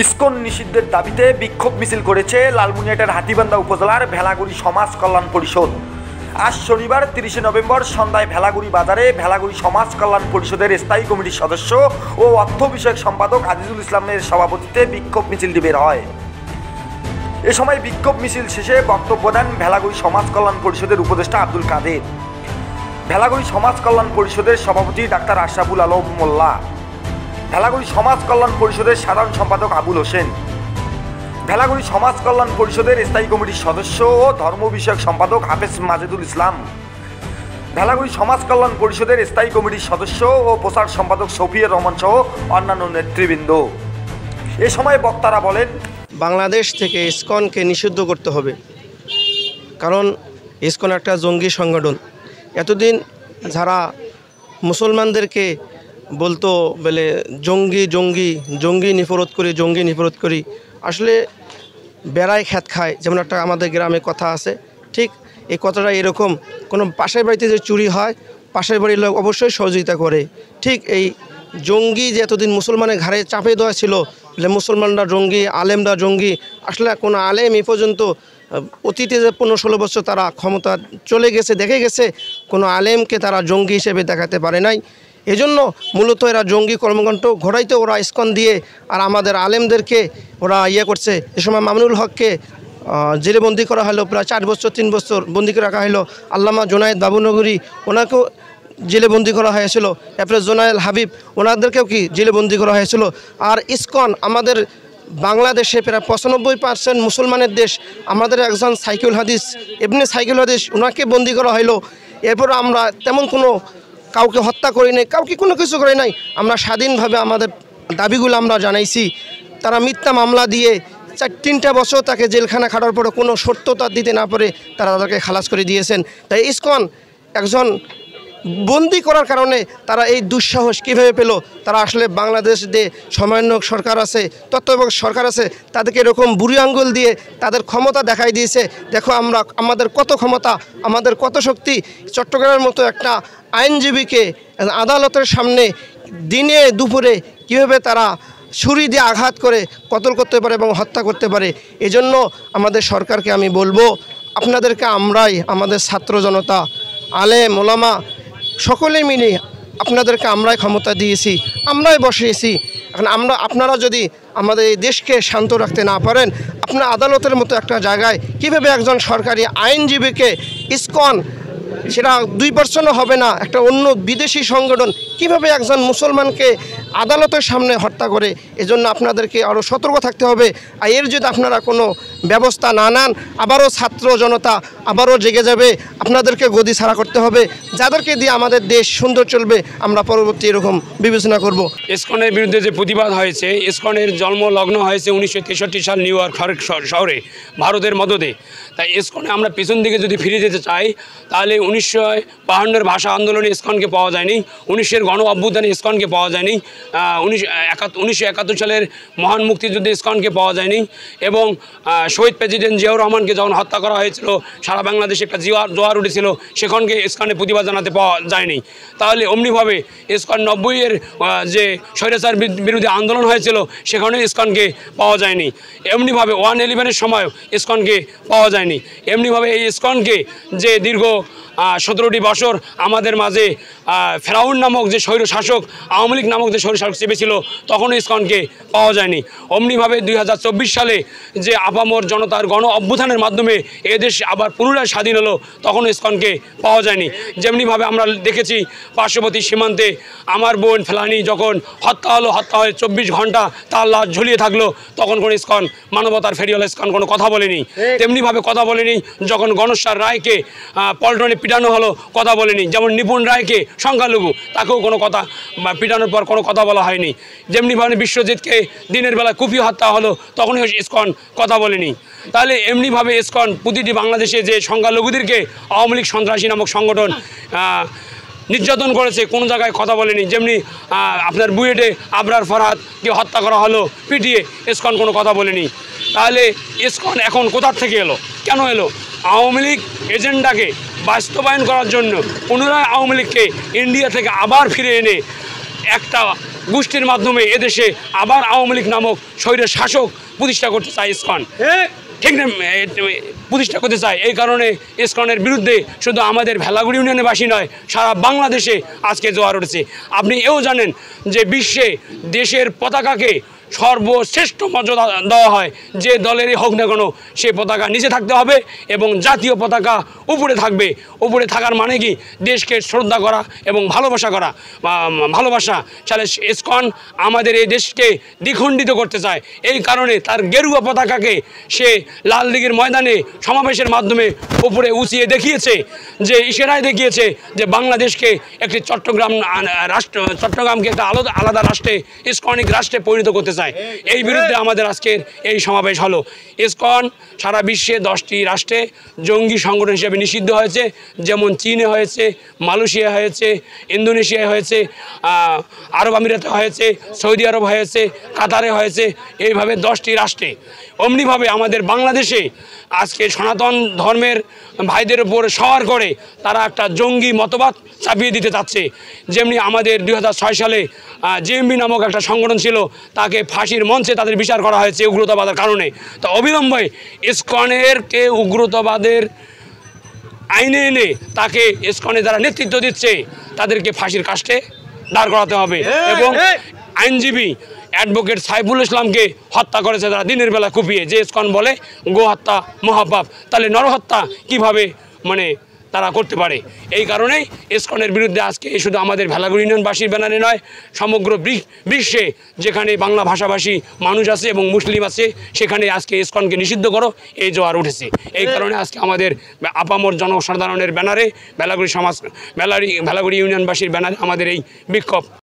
ISKCON নিষিদ্ধের দাবিতে বিক্ষোভ মিছিল করেছে লালমনিরহাটের হাতীবান্ধা উপজেলার ভেলাগুড়ি সমাজ কল্যাণ পরিষদ। আজ শনিবার 30 নভেম্বর সন্ধ্যায় ভেলাগুড়ি বাজারে ভেলাগুড়ি সমাজ কল্যাণ পরিষদের স্থায়ী কমিটির সদস্য ও অর্থ বিষয়ক সম্পাদক আজিজুল ইসলামের সভাপতিত্বে বিক্ষোভ মিছিলটি বের হয়। এ সময় বিক্ষোভ মিছিল শেষে বক্তব্য দেন ভেলাগুড়ি সমাজ কল্যাণ পরিষদের উপদেষ্টা আব্দুল কাদের, ভেলাগুড়ি সমাজ কল্যাণ পরিষদের সভাপতি ডাক্তার আশরাফুল আলম মোল্লা, ভেলাগুড়ি সমাজ কল্যাণ পরিষদের সাধারণ সম্পাদক আবুল হোসেন, ভেলাগুড়ি সমাজ কল্যাণ পরিষদের স্থায়ী কমিটির সদস্য ও ধর্ম বিষয়ক সম্পাদক হাফেজ মাজেদুল ইসলাম, ভেলাগুড়ি সমাজ কল্যাণ পরিষদের স্থায়ী কমিটির সদস্য ও প্রচার সম্পাদক শফিউর রহমান সহ অন্যান্য নেতৃবৃন্দ। এ সময় বক্তারা বলেন, বাংলাদেশ থেকে ইসকনকে নিষিদ্ধ করতে হবে, কারণ ইসকন একটা জঙ্গি সংগঠন। এতদিন যারা মুসলমানদেরকে বলতো বলে জঙ্গি জঙ্গি জঙ্গি নিপরত করি, আসলে বেড়ায় খ্যাত খায়, যেমন একটা আমাদের গ্রামে কথা আছে, ঠিক এই কথাটা এরকম। কোনো পাশের বাড়িতে যে চুরি হয়, পাশের বাড়ির লোক অবশ্যই সহযোগিতা করে। ঠিক এই জঙ্গি যে এতদিন মুসলমানের ঘাড়ে চাপে দেওয়া ছিল, মুসলমানরা জঙ্গি, আলেমরা জঙ্গি, আসলে কোনো আলেম এই পর্যন্ত অতীতে যে 15-16 বছর তারা ক্ষমতা চলে গেছে, দেখে গেছে কোনো আলেমকে তারা জঙ্গি হিসেবে দেখাতে পারে নাই। এজন্য মূলত এরা জঙ্গি কর্মকাণ্ড ঘটাইতে ওরা ইসকন দিয়ে আর আমাদের আলেমদেরকে ওরা করছে। এ সময় মামুনুল হককে জেলে বন্দি করা হলো, প্রায় 4 বছর 3 বছর বন্দি করে রাখা হলো। আল্লামা জোনায়েদ বাবুনগরী ওনাকেও জেলে বন্দি করা হয়েছিল, এরপরে জোনায়েল হাবিব ওনাদেরকেও জেলে বন্দি করা হয়েছিল। আর ইসকন আমাদের বাংলাদেশে প্রায় 95% মুসলমানের দেশ, আমাদের একজন সাইকুল হাদিস ইবনে সাইকুল হাদিস ওনাকে বন্দি করা হলো। এরপর আমরা তেমন কোনো কাউকে হত্যা করি নাই, কাউকে কোনো কিছু করি নাই। আমরা স্বাধীনভাবে আমাদের দাবিগুলো আমরা জানাইছি। তারা মিথ্যা মামলা দিয়ে 3টা বছর তাকে জেলখানা খাটার পরে কোনো সত্যতা দিতে না পারে তারা তাদেরকে খালাস করে দিয়েছেন। তাই ইসকন একজন বন্দি করার কারণে তারা এই দুঃসাহস কীভাবে পেল? তারা আসলে বাংলাদেশ যে সমন্বয়ক সরকার আছে, তত্ত্বাবধায়ক সরকার আছে, তাদেরকে এরকম বুড়ি আঙ্গুল দিয়ে তাদের ক্ষমতা দেখাই দিয়েছে। দেখো আমাদের কত ক্ষমতা, আমাদের কত শক্তি। চট্টগ্রামের মতো একটা আইনজীবীকে আদালতের সামনে দিনে দুপুরে কীভাবে তারা ছুরি দিয়ে আঘাত করে কতল করতে পারে এবং হত্যা করতে পারে। এজন্য আমাদের সরকারকে আমি বলবো, আপনাদেরকে আমরাই, আমাদের ছাত্র জনতা, আলেম ওলামা সকলে মিলে আপনাদেরকে আমরাই ক্ষমতা দিয়েছি, আমরাই বসিয়েছি। এখন আপনারা যদি আমাদের এই দেশকে শান্ত রাখতে না পারেন, আপনার আদালতের মতো একটা জায়গায় কিভাবে একজন সরকারি আইনজীবীকে ইসকন, সেটা 2% হবে না, একটা অন্য বিদেশি সংগঠন কিভাবে একজন মুসলমানকে আদালতের সামনে হত্যা করে? এজন্য আপনাদেরকে আরও সতর্ক থাকতে হবে। আর এর যদি আপনারা কোনো ব্যবস্থা না নেন, আবারও ছাত্র জনতা আবারও জেগে যাবে। আপনাদেরকে গদি ছাড়া করতে হবে, যাদেরকে দিয়ে আমাদের দেশ সুন্দর চলবে আমরা পরবর্তী এরকম বিবেচনা করব। ইসকনের বিরুদ্ধে যে প্রতিবাদ হয়েছে, ইসকনের জন্মলগ্ন হয়েছে 1963 সাল নিউ ইয়র্ক শহরে, ভারতের মদদে। তাই ইসকনে আমরা পিছন দিকে যদি ফিরে যেতে চাই, তাহলে 1952 ভাষা আন্দোলনে ইসকনকে পাওয়া যায়নি, 1900 গণ অভ্যুত্থানে ইসকনকে পাওয়া যায়নি, 1971 সালের মহান মুক্তিযুদ্ধে ইসকনকে পাওয়া যায়নি, এবং শহীদ প্রেসিডেন্ট জিয়াউর রহমানকে যখন হত্যা করা হয়েছিল, সারা বাংলাদেশে একটা জোয়ার উঠেছিল, সেখানকে ইসকনে প্রতিবাদ জানাতে পাওয়া যায়নি। তাহলে অমনিভাবে ইসকন 90-এর যে স্বৈরাচার বিরোধী আন্দোলন হয়েছিল, সেখানে ইসকনকে পাওয়া যায়নি। এমনিভাবে 111-এর সময়ও ইসকনকে পাওয়া যায়নি। এমনিভাবে এই ইসকনকে যে দীর্ঘ 17টি বছর আমাদের মাঝে ফেরাউন নামক যে স্বৈর শাসক, আওয়ামী লীগ নামক যে স্বৈর শাসক চেপেছিল, তখনও ইসকনকে পাওয়া যায়নি। অমনিভাবে 2024 সালে যে আপামর জনতার গণ অভ্যুত্থানের মাধ্যমে এদেশ আবার পুনরায় স্বাধীন হলো, তখনও ইসকনকে পাওয়া যায়নি। যেমনিভাবে আমরা দেখেছি পার্শ্ববর্তী সীমান্তে আমার বোন ফেলানি যখন হত্যা হয়ে 24 ঘন্টা তার লাশ ঝুলিয়ে থাকলো, তখন কোনো ইসকন মানবতার ফেরিওয়ালা ইসকন কোনো কথা বলেনি। তেমনিভাবে কথা বলেনি যখন গণেশ্বর রায়কে পল্টনে পিটানো হলো, কথা বলেনি। যেমন নিপুণ রায়কে সংখ্যালঘু, তাকেও কোনো কথা, পিটানোর পর কোনো কথা বলা হয়নি। যেমনিভাবে বিশ্বজিৎকে দিনের বেলা কুপিয়ে হত্যা হলো, তখনই ইসকন কথা বলেনি। তাহলে এমনিভাবে ইসকন প্রতিটি বাংলাদেশে যে সংখ্যালঘুদেরকে আওয়ামী লীগ সন্ত্রাসী নামক সংগঠন নির্যাতন করেছে, কোনো জায়গায় কথা বলেনি। যেমনি আপনার বুয়েটে আবরার ফরহাদকে হত্যা করা হলো পিটিয়ে, ইসকন কোনো কথা বলেনি। তাহলে ইসকন এখন কোথার থেকে এলো, কেন এলো? আওয়ামী লীগ এজেন্ডাকে বাস্তবায়ন করার জন্য পুনরায় আওয়ামী লীগকে ইন্ডিয়া থেকে আবার ফিরে এনে একটা গোষ্ঠীর মাধ্যমে এদেশে আবার আওয়ামী লীগ নামক স্বৈরের শাসক প্রতিষ্ঠা করতে চায় ইসকন, ঠিক না, প্রতিষ্ঠা করতে চায়। এই কারণে ইসকনের বিরুদ্ধে শুধু আমাদের ভেলাগুড়ি ইউনিয়নের বাসী নয়, সারা বাংলাদেশে আজকে জোয়ার উঠেছে। আপনি এও জানেন যে বিশ্বে দেশের পতাকাকে সর্বশ্রেষ্ঠ মর্যাদা দেওয়া হয়, যে দলেরই হোক না কেন সে পতাকা নিচে থাকতে হবে এবং জাতীয় পতাকা উপরে থাকবে। উপরে থাকার মানে কি, দেশকে শ্রদ্ধা করা এবং ভালোবাসা করা, ভালোবাসা। তাহলে ইসকন আমাদের এই দেশকে দ্বিখণ্ডিত করতে চায়। এই কারণে তার গেরুয়া পতাকাকে সে লাল দিঘির ময়দানে সমাবেশের মাধ্যমে উপরে উঁচিয়ে দেখিয়েছে, যে ইশারায় দেখিয়েছে যে বাংলাদেশকে একটি চট্টগ্রামকে একটা আলাদা রাষ্ট্রে, ইসকনিক রাষ্ট্রে পরিণত করতে চায়। এই বিরুদ্ধে আমাদের আজকের এই সমাবেশ হলো। ইসকন সারা বিশ্বে 10টি রাষ্ট্রে জঙ্গি সংগঠন হিসেবে নিষিদ্ধ হয়েছে, যেমন চীনে হয়েছে, মালয়েশিয়া হয়েছে, ইন্দোনেশিয়ায় হয়েছে, আরব আমিরাতে হয়েছে, সৌদি আরব হয়েছে, কাতারে হয়েছে, এইভাবে 10টি রাষ্ট্রে। অমনিভাবে আমাদের বাংলাদেশে আজকে সনাতন ধর্মের ভাইদের উপর সওয়ার করে তারা একটা জঙ্গি মতবাদ চাপিয়ে দিতে চাচ্ছে। যেমনি আমাদের 2006 সালে জেএমবি নামক একটা সংগঠন ছিল, তাকে ফাঁসির মঞ্চে তাদের বিচার করা হয়েছে উগ্রতাবাদের কারণে। তো অবিলম্বে ইসকনেরকে উগ্রতাবাদের আইনে এনে তাকে ইসকনে যারা নেতৃত্ব দিচ্ছে তাদেরকে ফাঁসির কাস্টে দাঁড় করাতে হবে। এবং আইনজীবী অ্যাডভোকেট সাইফুল ইসলামকে হত্যা করেছে তারা দিনের বেলা কুপিয়ে, যে ইসকন বলে গো হত্যা মহাপাপ, তাহলে নরহত্যা কিভাবে তারা করতে পারে। এই কারণেই ইসকনের বিরুদ্ধে আজকে শুধু আমাদের ভেলাগুড়ি ইউনিয়নবাসীর ব্যানারে নয়, সমগ্র বিশ্বে যেখানে বাংলা ভাষাভাষী মানুষ আছে এবং মুসলিম আছে সেখানে আজকে ইসকনকে নিষিদ্ধ করো এই জোয়ার উঠেছে। এই কারণে আজকে আমাদের আপামর জনসাধারণের ব্যানারে ভেলাগুড়ি ইউনিয়নবাসীর ব্যানারে আমাদের এই বিক্ষোভ।